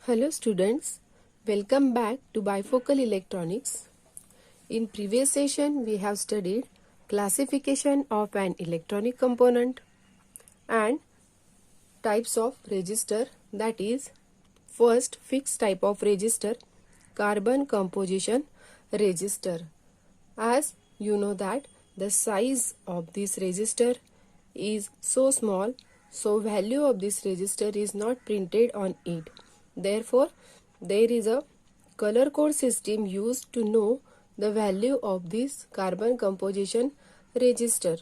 Hello students, welcome back to Bifocal Electronics. In previous session we have studied classification of an electronic component and types of resistor, that is first fixed type of resistor, carbon composition resistor. As you know that the size of this resistor is so small, so value of this resistor is not printed on it. Therefore, there is a color code system used to know the value of this carbon composition resistor.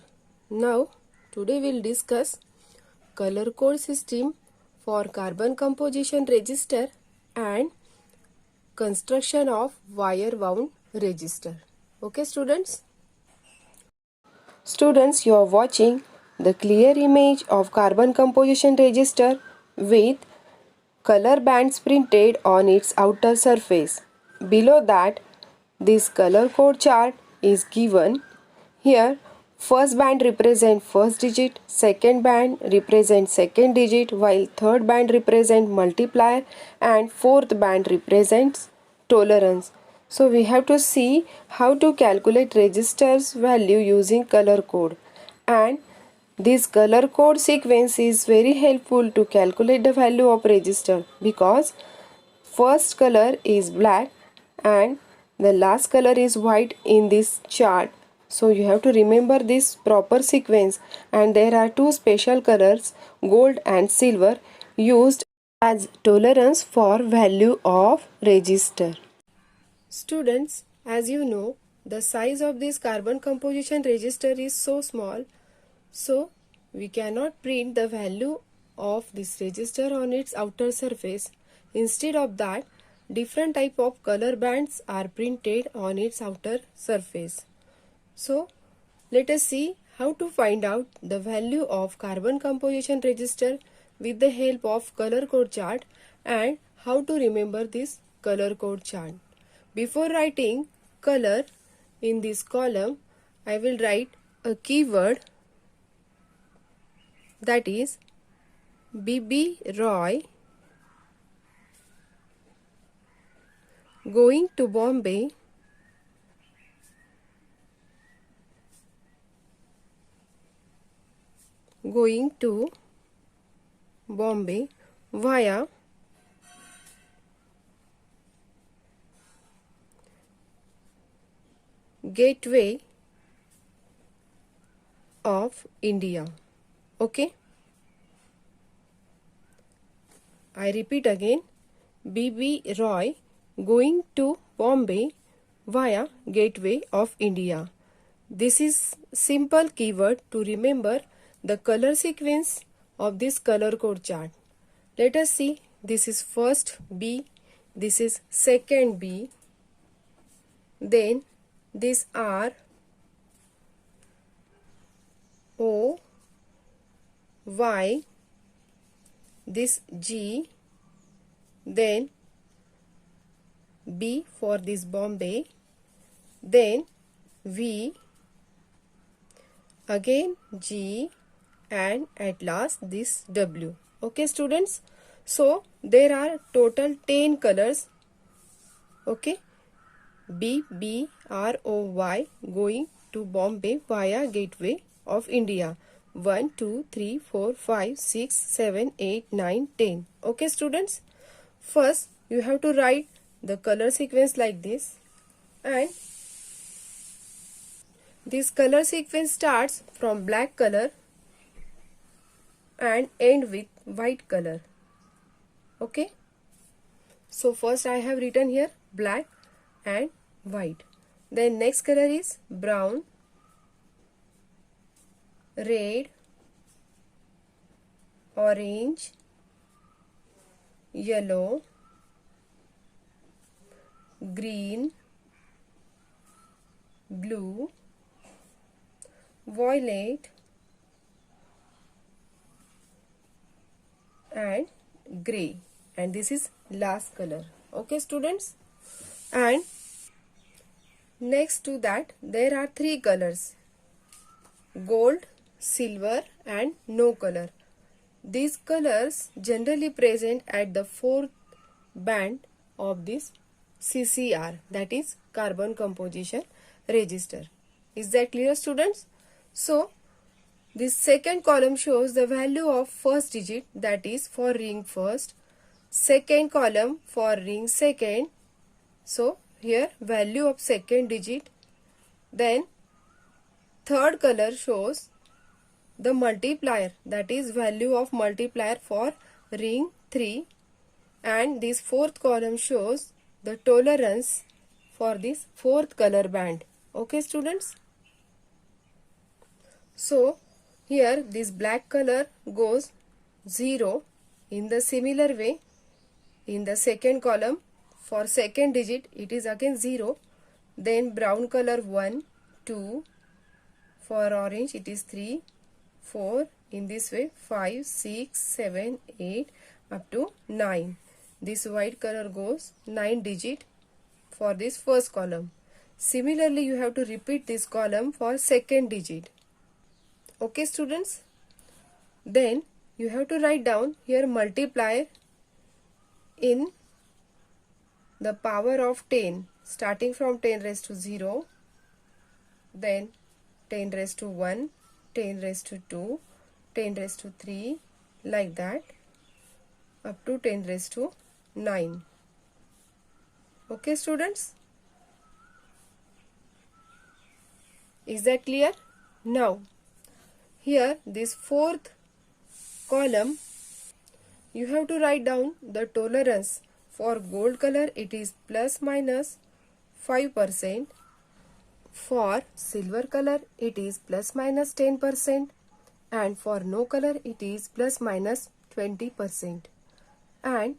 Now, today we'll discuss color code system for carbon composition resistor and construction of wire wound resistor. Okay students? Students, you are watching the clear image of carbon composition resistor with color bands printed on its outer surface. Below that, this color code chart is given. Here, first band represents first digit, second band represents second digit, while third band represents multiplier and fourth band represents tolerance. So we have to see how to calculate resistor's value using color code, and this color code sequence is very helpful to calculate the value of resistor because first color is black and the last color is white in this chart. So you have to remember this proper sequence, and there are two special colors, gold and silver, used as tolerance for value of resistor. Students, as you know, the size of this carbon composition resistor is so small, so we cannot print the value of this resistor on its outer surface. Instead of that, different type of color bands are printed on its outer surface. So let us see how to find out the value of carbon composition resistor with the help of color code chart and how to remember this color code chart. Before writing color in this column, I will write a keyword, that is B.B. Roy going to Bombay via Gateway of India. Okay, I repeat again, B.B. Roy going to Bombay via Gateway of India. This is simple keyword to remember the color sequence of this color code chart. Let us see, this is first B, this is second B, then this R, O, Y, this G, then B for this Bombay, then V, again G, and at last this W. Okay students, so there are total 10 colors. Okay, B B R O Y going to Bombay via Gateway of India. 1 2 3 4 5 6 7 8 9 10. Okay students, first you have to write the color sequence like this, and this color sequence starts from black color and end with white color. Okay, so first I have written here black and white. Then next color is brown, red, orange, yellow, green, blue, violet and grey, and this is last color. Okay students, and next to that there are three colors, gold, silver and no color. These colors generally present at the fourth band of this CCR, that is carbon composition register. Is that clear, students? So this second column shows the value of first digit, that is for ring first, second column for ring second, so here value of second digit, then third color shows the multiplier, that is value of multiplier for ring 3, and this fourth column shows the tolerance for this fourth color band. Okay, students? So here this black color goes 0. In the similar way, in the second column for second digit it is again 0. Then brown color 1, 2, for orange it is 3, 4, in this way 5, 6, 7, 8 up to 9. This white color goes 9 digit for this first column. Similarly, you have to repeat this column for second digit. Okay, students? Then you have to write down here multiplier in the power of 10, starting from 10 raised to 0, then 10 raised to 1, 10 raised to 2, 10 raised to 3, like that, up to 10 raised to 9. Okay, students? Is that clear? Now, here this fourth column, you have to write down the tolerance. For gold color it is plus minus 5%. For silver color it is plus minus 10%. And for no color it is plus minus 20%. And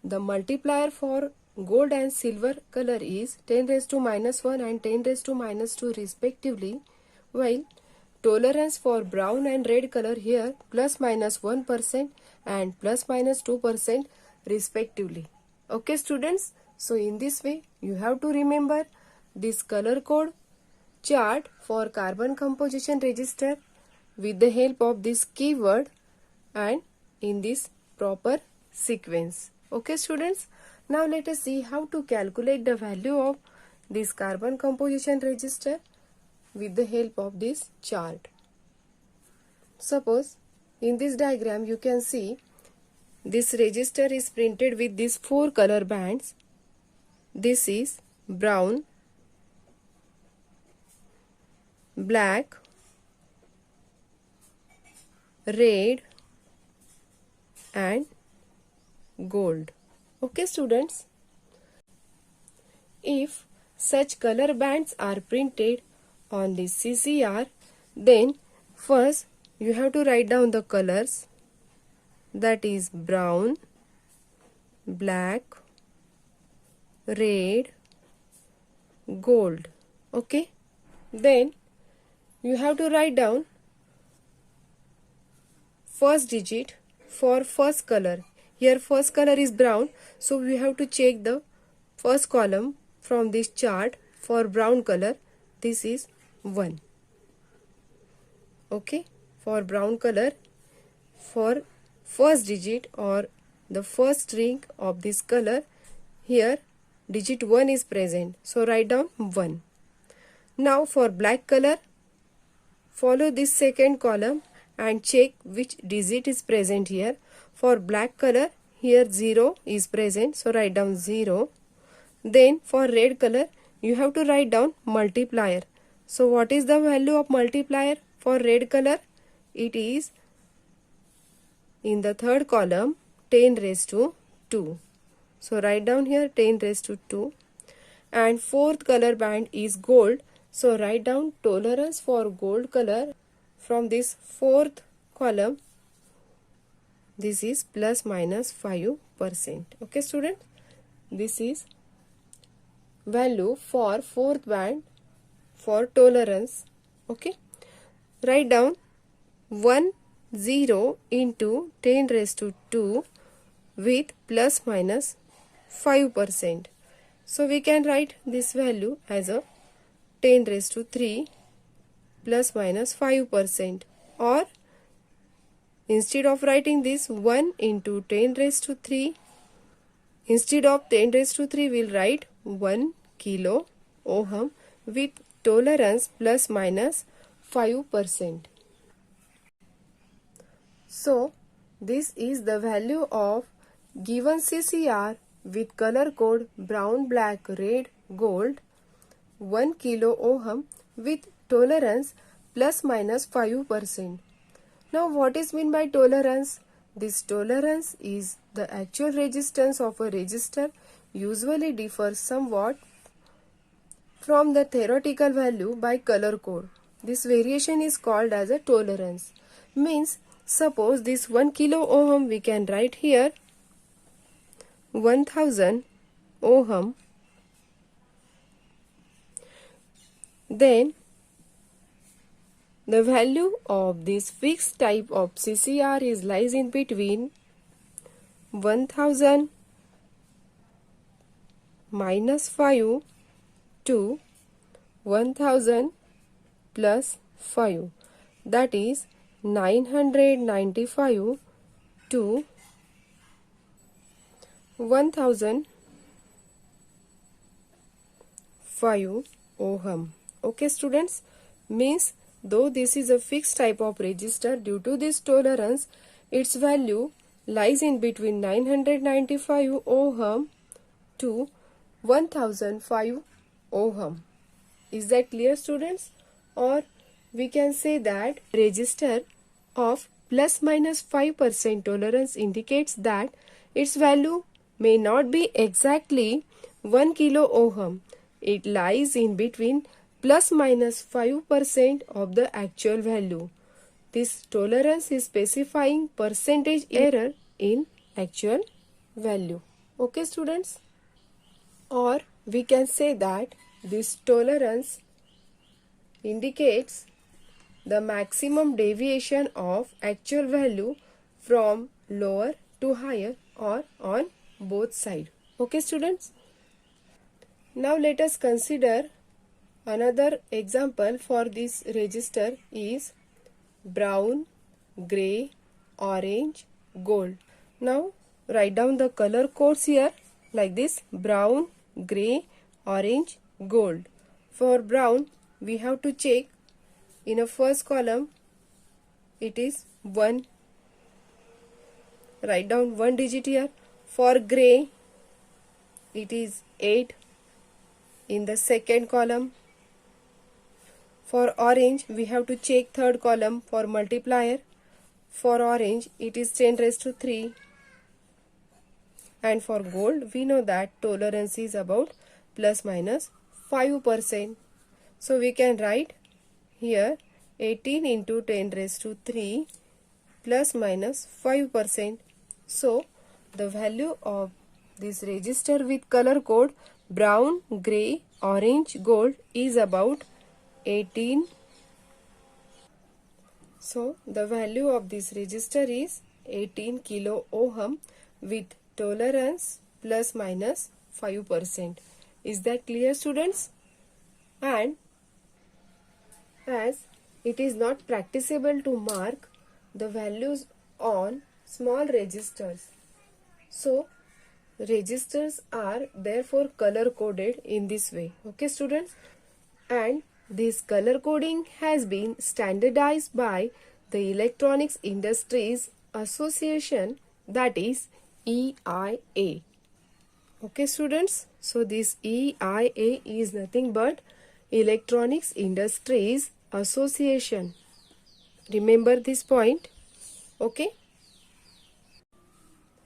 the multiplier for gold and silver color is 10 raised to minus 1 and 10 raised to minus 2 respectively, while tolerance for brown and red color here plus minus 1% and plus minus 2% respectively. Okay, students? So in this way you have to remember this color code chart for carbon composition register with the help of this keyword and in this proper sequence. Okay, students? Now let us see how to calculate the value of this carbon composition register with the help of this chart. Suppose in this diagram you can see this register is printed with these 4 color bands. This is brown, black, red and gold. Okay, students? If such color bands are printed on this CCR, then first you have to write down the colors, that is brown, black, red, gold. Okay? Then you have to write down first digit for first color. Here first color is brown, so we have to check the first column from this chart. For brown color, this is 1. Okay, for brown color, for first digit or the first string of this color, here digit 1 is present, so write down 1. Now for black color, follow this second column and check which digit is present here. For black color, here 0 is present, so write down 0. Then for red color, you have to write down multiplier. So what is the value of multiplier for red color? It is in the third column 10 raised to 2. So write down here 10 raised to 2. And fourth color band is gold. So write down tolerance for gold color from this fourth column. This is plus minus 5%. Okay, student? This is value for fourth band for tolerance. Okay? Write down 10 into 10 raised to 2 with plus minus 5%. So we can write this value as a 10 raised to 3 plus minus 5%, or instead of writing this 1 into 10 raised to 3, Instead of 10 raised to 3, we'll write 1 kilo ohm with tolerance plus minus 5%. So, this is the value of given CCR with color code brown, black, red, gold, 1 kilo ohm with tolerance plus minus 5%. Now, what is meant by tolerance? This tolerance is the actual resistance of a resistor, usually differs somewhat from the theoretical value by color code. This variation is called as a tolerance. Means, suppose this 1 kilo ohm we can write here 1000 ohm. Then the value of this fixed type of CCR is lies in between 1000 minus 5 to 1000 plus 5, that is 995 to 1005 ohm. Okay students, means though this is a fixed type of resistor, due to this tolerance its value lies in between 995 ohm to 1005 ohm. Is that clear students? Or we can say that resistor of plus minus 5% tolerance indicates that its value may not be exactly 1 kilo ohm. It lies in between plus minus 5% of the actual value. This tolerance is specifying percentage error in actual value. Okay students? Or we can say that this tolerance indicates the maximum deviation of actual value from lower to higher or on both sides. Okay students? Now let us consider another example for this resistor is brown, grey, orange, gold. Now write down the color codes here like this: brown, grey, orange, gold. For brown we have to check in a first column it is 1. Write down 1 digit here. For grey it is 8 in the second column. For orange we have to check third column for multiplier. For orange it is 10 raised to 3. And for gold we know that tolerance is about plus minus 5%. So we can write here 18 into 10 raised to 3 plus minus 5%. So the value of this resistor with color code brown, grey, orange, gold is about 18. So the value of this resistor is 18 kilo ohm with tolerance plus minus 5%. Is that clear students? And as it is not practicable to mark the values on small resistors, so resistors are therefore color coded in this way. Okay students? And this color coding has been standardized by the Electronics Industries Association, that is EIA. Okay students? So this EIA is nothing but Electronics Industries Association. Remember this point. Okay?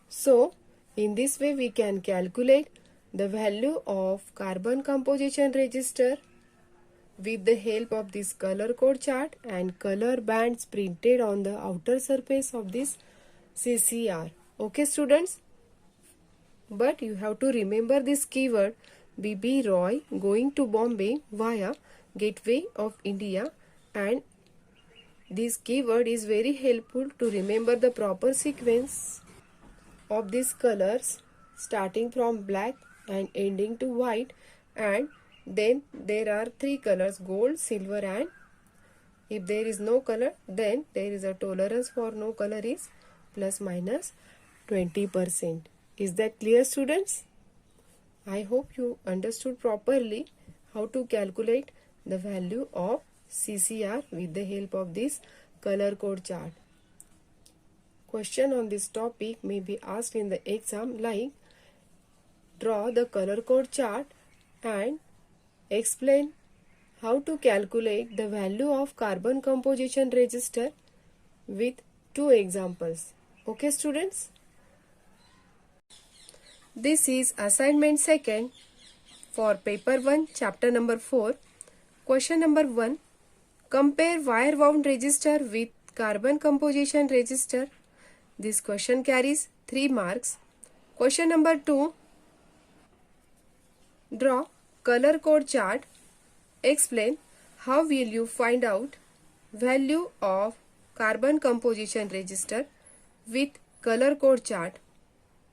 So in this way we can calculate the value of carbon composition resistor with the help of this color code chart and color bands printed on the outer surface of this CCR. Okay students? But you have to remember this keyword B.B. Roy going to Bombay via Gateway of India, and this keyword is very helpful to remember the proper sequence of these colors starting from black and ending to white, and then there are 3 colors: gold, silver and if there is no color then there is a tolerance for no color is plus minus 20%. Is that clear, students? I hope you understood properly how to calculate the value of CCR with the help of this color code chart. Question on this topic may be asked in the exam like, draw the color code chart and explain how to calculate the value of carbon composition register with 2 examples. Okay, students? This is assignment 2nd for paper 1, chapter number 4. Question number 1. Compare wire wound register with carbon composition register. This question carries 3 marks. Question number 2. Draw color code chart. Explain how will you find out value of carbon composition register with color code chart.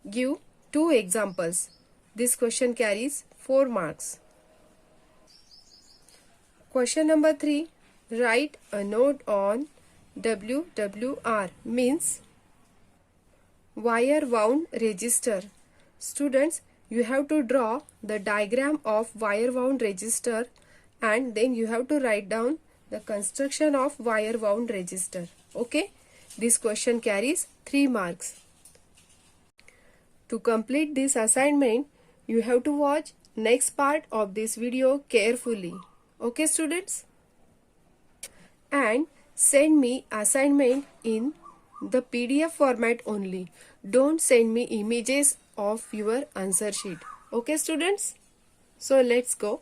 Give 2 examples. This question carries 4 marks. Question number 3. Write a note on WWR means wire wound register. Students, you have to draw the diagram of wire wound register and then you have to write down the construction of wire wound register. Okay? This question carries 3 marks. To complete this assignment, you have to watch next part of this video carefully. Okay, students? And send me assignment in the PDF format only. Don't send me images of your answer sheet. Okay, students? So let's go.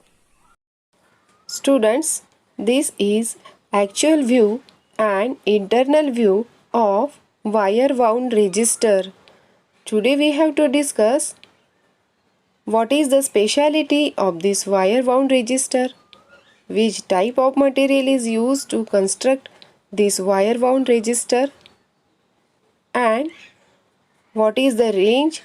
Students, this is actual view and internal view of wire wound register. Today we have to discuss what is the speciality of this wire wound register, which type of material is used to construct this wire wound register, and what is the range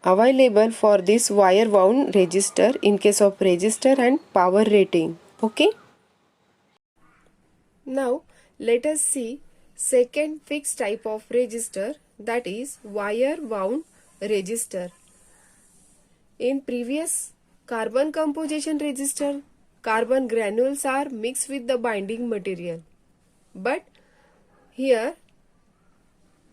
available for this wire wound register in case of resistor and power rating. Okay. Now let us see second fixed type of register, that is wire wound register. In previous carbon composition register, carbon granules are mixed with the binding material. But here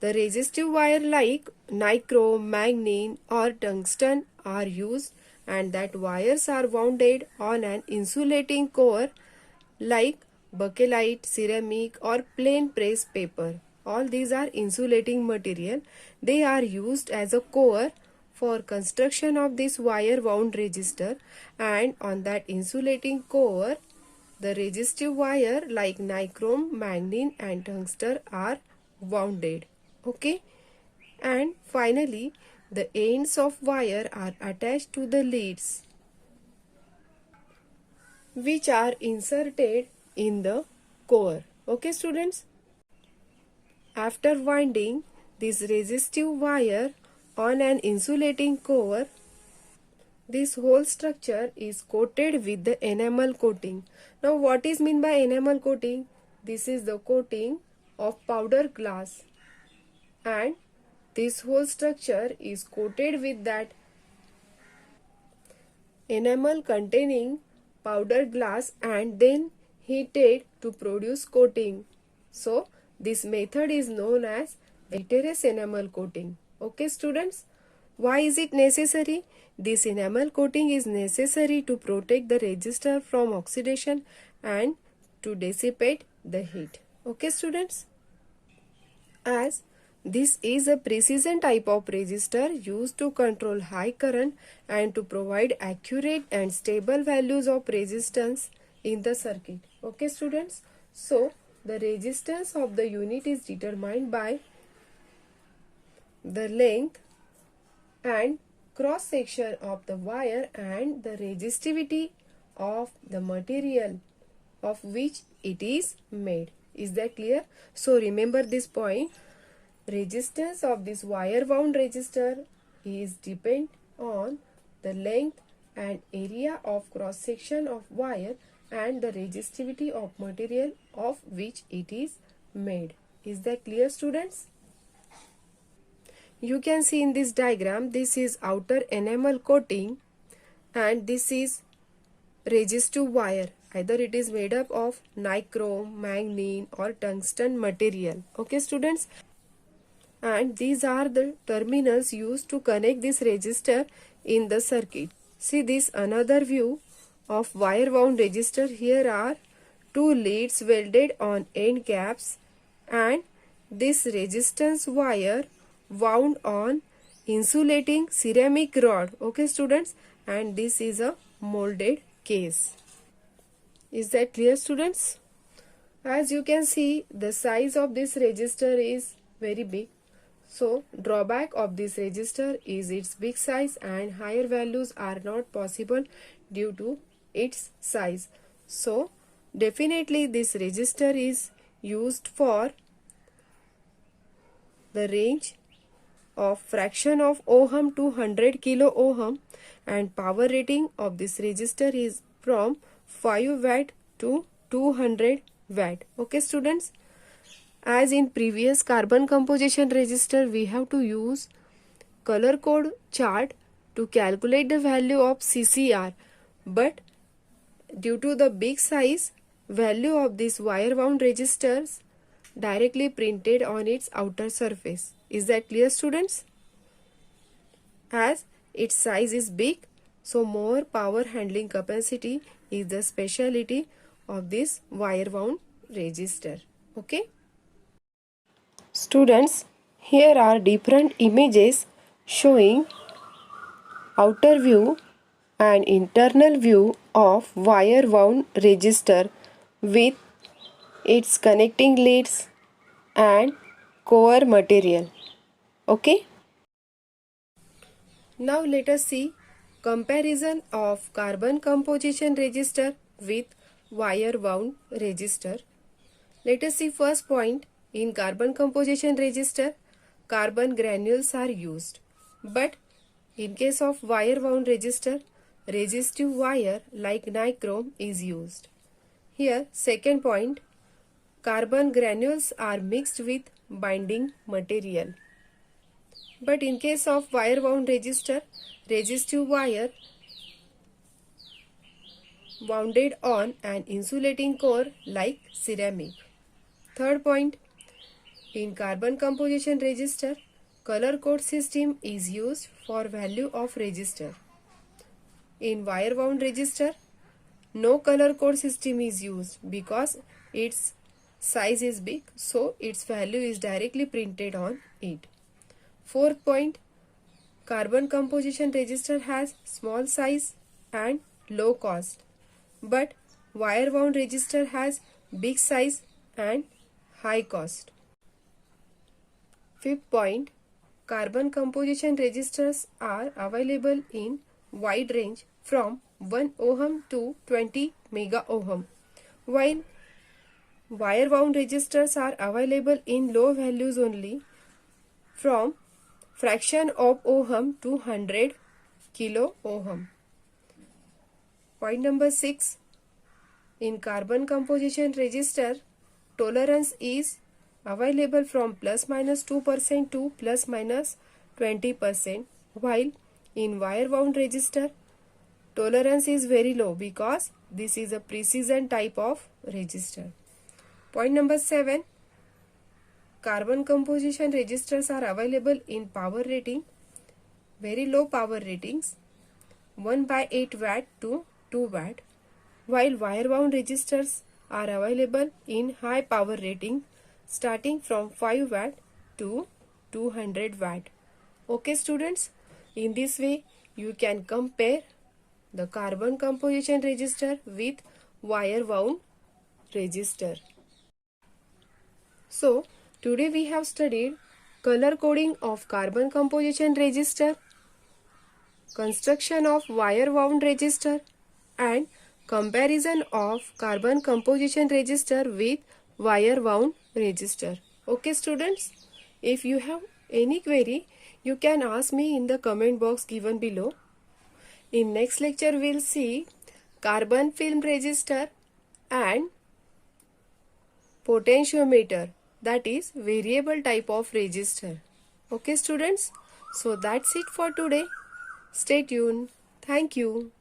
the resistive wire like nichrome, manganese or tungsten are used, and that wires are wounded on an insulating core like bakelite, ceramic or plain pressed paper. All these are insulating material. They are used as a core for construction of this wire wound register, and on that insulating core the resistive wire like nichrome, manganese and tungsten are wounded. Okay, and finally the ends of wire are attached to the leads which are inserted in the core. Okay, students? After winding this resistive wire on an insulating core, this whole structure is coated with the enamel coating. Now what is meant by enamel coating? This is the coating of powder glass, and this whole structure is coated with that enamel containing powder glass and then heated to produce coating. So this method is known as vitreous enamel coating. Okay, students? Why is it necessary? This enamel coating is necessary to protect the resistor from oxidation and to dissipate the heat. Okay, students? As this is a precision type of resistor used to control high current and to provide accurate and stable values of resistance in the circuit. Okay, students? So the resistance of the unit is determined by the length and cross section of the wire and the resistivity of the material of which it is made. Is that clear? So remember this point. Resistance of this wire wound resistor is depend on the length and area of cross section of wire and the resistivity of material of which it is made. Is that clear, students? You can see in this diagram, this is outer enamel coating and this is resistive wire. Either it is made up of nichrome, manganese or tungsten material. Okay students, and these are the terminals used to connect this resistor in the circuit. See this another view of wire wound resistor. Here are two leads welded on end caps and this resistance wire wound on insulating ceramic rod. Okay students, and this is a molded case. Is that clear students? As you can see, the size of this resistor is very big. So drawback of this resistor is its big size and higher values are not possible due to its size. So definitely this resistor is used for the range of fraction of ohm to 100 kilo ohm, and power rating of this resistor is from 5 watt to 200 watt. Okay students, as in previous carbon composition resistor, we have to use color code chart to calculate the value of CCR, but due to the big size, value of this wire wound resistors directly printed on its outer surface. Is that clear students? As its size is big, so more power handling capacity is the specialty of this wire wound resistor. Okay. Students, here are different images showing outer view and internal view of wire wound resistor with its connecting leads and core material. Okay. Now let us see comparison of carbon composition resistor with wire wound resistor. Let us see first point. In carbon composition resistor, carbon granules are used. But in case of wire wound resistor, resistive wire like nichrome is used. Here, second point, carbon granules are mixed with binding material. But in case of wire wound resistor, resistive wire wounded on an insulating core like ceramic. Third point, in carbon composition resistor, color code system is used for value of resistor. In wire wound resistor, no color code system is used because its size is big, so its value is directly printed on it. Fourth point, carbon composition resistor has small size and low cost, but wire wound resistor has big size and high cost. Fifth point, carbon composition resistors are available in wide range from 1 ohm to 20 mega ohm, while wire wound resistors are available in low values only from fraction of ohm to 100 kilo ohm. Point number 6, in carbon composition resistor, tolerance is available from plus minus 2% to plus minus 20%, while in wire wound resistor, tolerance is very low because this is a precision type of resistor. Point number 7, carbon composition resistors are available in power rating, very low power ratings, 1/8 watt to 2 watt, while wire wound resistors are available in high power rating starting from 5 watt to 200 watt. Okay students, in this way you can compare the carbon composition resistor with wire wound resistor. So today we have studied color coding of carbon composition resistor, construction of wire wound resistor and comparison of carbon composition resistor with wire wound resistor. Okay students, if you have any query, you can ask me in the comment box given below. In next lecture, we'll see carbon film resistor and potentiometer, that is variable type of resistor. Okay students, so that's it for today. Stay tuned. Thank you.